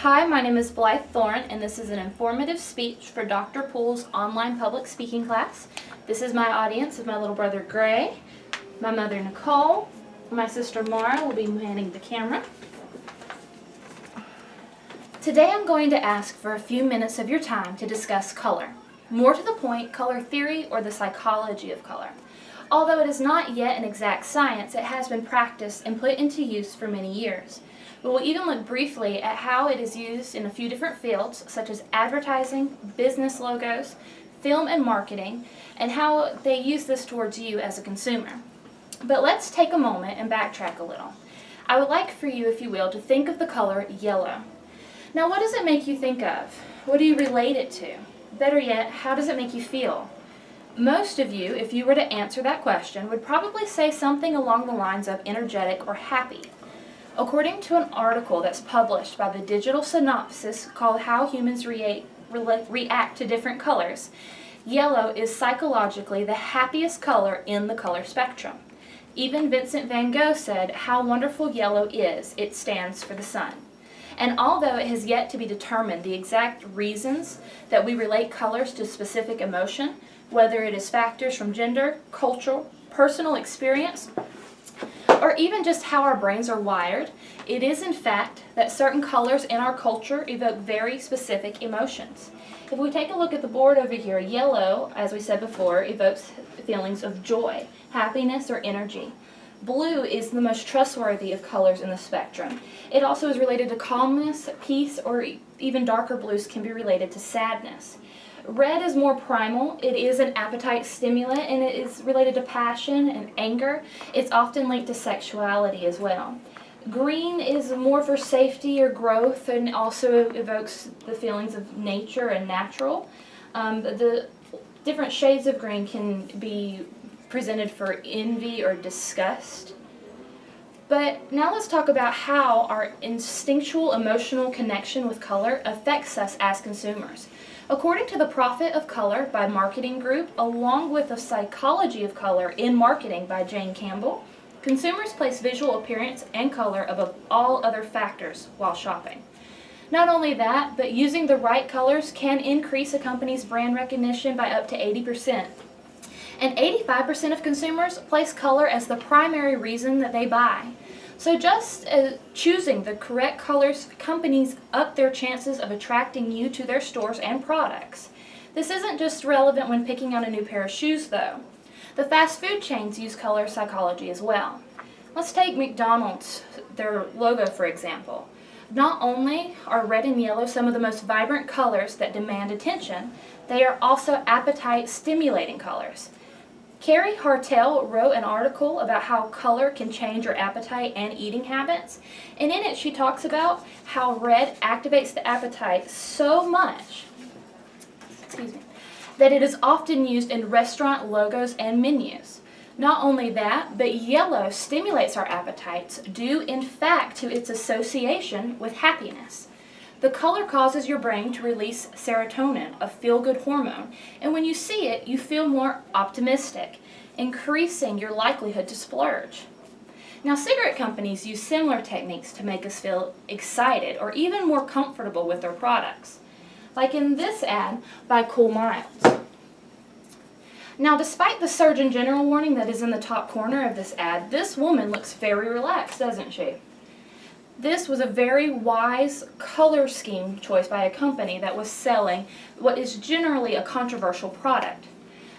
Hi, my name is Blythe Thorne, and this is an informative speech for Dr. Poole's online public speaking class. This is my audience of my little brother Gray, my mother Nicole, my sister Mara will be manning the camera. Today I'm going to ask for a few minutes of your time to discuss color. More to the point, color theory or the psychology of color. Although it is not yet an exact science, it has been practiced and put into use for many years. We will even look briefly at how it is used in a few different fields, such as advertising, business logos, film and marketing, and how they use this towards you as a consumer. But let's take a moment and backtrack a little. I would like for you, if you will, to think of the color yellow. Now, what does it make you think of? What do you relate it to? Better yet, how does it make you feel? Most of you, if you were to answer that question, would probably say something along the lines of energetic or happy. According to an article that's published by the Digital Synopsis called How Humans React to Different Colors, yellow is psychologically the happiest color in the color spectrum. Even Vincent van Gogh said how wonderful yellow is, it stands for the sun. And although it has yet to be determined the exact reasons that we relate colors to specific emotion, whether it is factors from gender, culture, personal experience, or even just how our brains are wired, it is in fact that certain colors in our culture evoke very specific emotions. If we take a look at the board over here, yellow, as we said before, evokes feelings of joy, happiness, or energy. Blue is the most trustworthy of colors in the spectrum. It also is related to calmness, peace, or even darker blues can be related to sadness. Red is more primal. It is an appetite stimulant, and it is related to passion and anger. It's often linked to sexuality as well. Green is more for safety or growth, and also evokes the feelings of nature and natural. The different shades of green can be presented for envy or disgust. But now let's talk about how our instinctual emotional connection with color affects us as consumers. According to The Profit of Color by Marketing Group, along with The Psychology of Color in Marketing by Jane Campbell, consumers place visual appearance and color above all other factors while shopping. Not only that, but using the right colors can increase a company's brand recognition by up to 80%. And 85% of consumers place color as the primary reason that they buy. So just choosing the correct colors, companies up their chances of attracting you to their stores and products. This isn't just relevant when picking out a new pair of shoes, though. The fast food chains use color psychology as well. Let's take McDonald's, their logo, for example. Not only are red and yellow some of the most vibrant colors that demand attention, they are also appetite-stimulating colors. Carrie Hartel wrote an article about how color can change your appetite and eating habits, and in it she talks about how red activates the appetite so much that it is often used in restaurant logos and menus. Not only that, but yellow stimulates our appetites due in fact to its association with happiness. The color causes your brain to release serotonin, a feel-good hormone, and when you see it, you feel more optimistic, increasing your likelihood to splurge. Now, cigarette companies use similar techniques to make us feel excited or even more comfortable with their products, like in this ad by Cool Miles. Now, despite the Surgeon General warning that is in the top corner of this ad, this woman looks very relaxed, doesn't she? This was a very wise color scheme choice by a company that was selling what is generally a controversial product.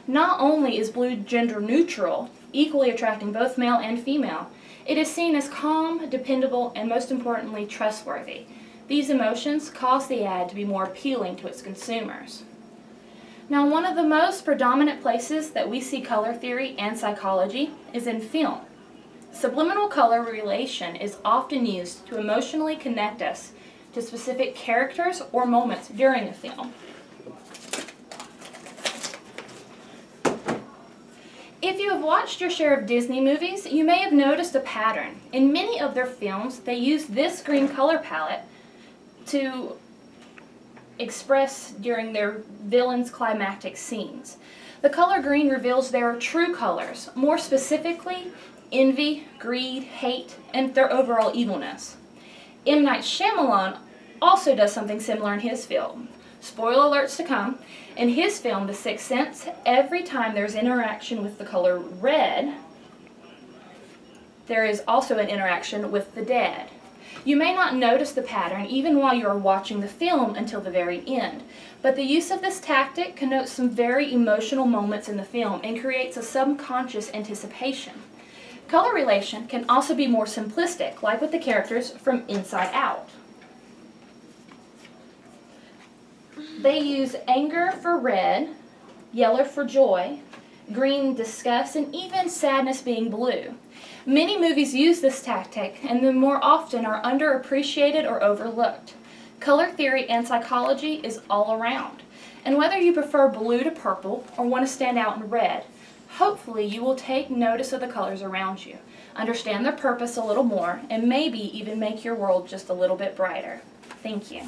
Not only is blue gender neutral, equally attracting both male and female, it is seen as calm, dependable, and most importantly, trustworthy. These emotions cause the ad to be more appealing to its consumers. Now, one of the most predominant places that we see color theory and psychology is in film. Subliminal color relation is often used to emotionally connect us to specific characters or moments during a film. If you have watched your share of Disney movies, you may have noticed a pattern. In many of their films, they use this green color palette to express during their villains' climactic scenes. The color green reveals their true colors, more specifically, envy, greed, hate, and their overall evilness. M. Night Shyamalan also does something similar in his film. Spoiler alerts to come. In his film, The Sixth Sense, every time there's interaction with the color red, there is also an interaction with the dead. You may not notice the pattern even while you are watching the film until the very end, but the use of this tactic connotes some very emotional moments in the film and creates a subconscious anticipation. Color relation can also be more simplistic, like with the characters from Inside Out. They use anger for red, yellow for joy, green disgust, and even sadness being blue. Many movies use this tactic, and the more often are underappreciated or overlooked. Color theory and psychology is all around. And whether you prefer blue to purple or want to stand out in red, hopefully you will take notice of the colors around you, understand their purpose a little more, and maybe even make your world just a little bit brighter. Thank you.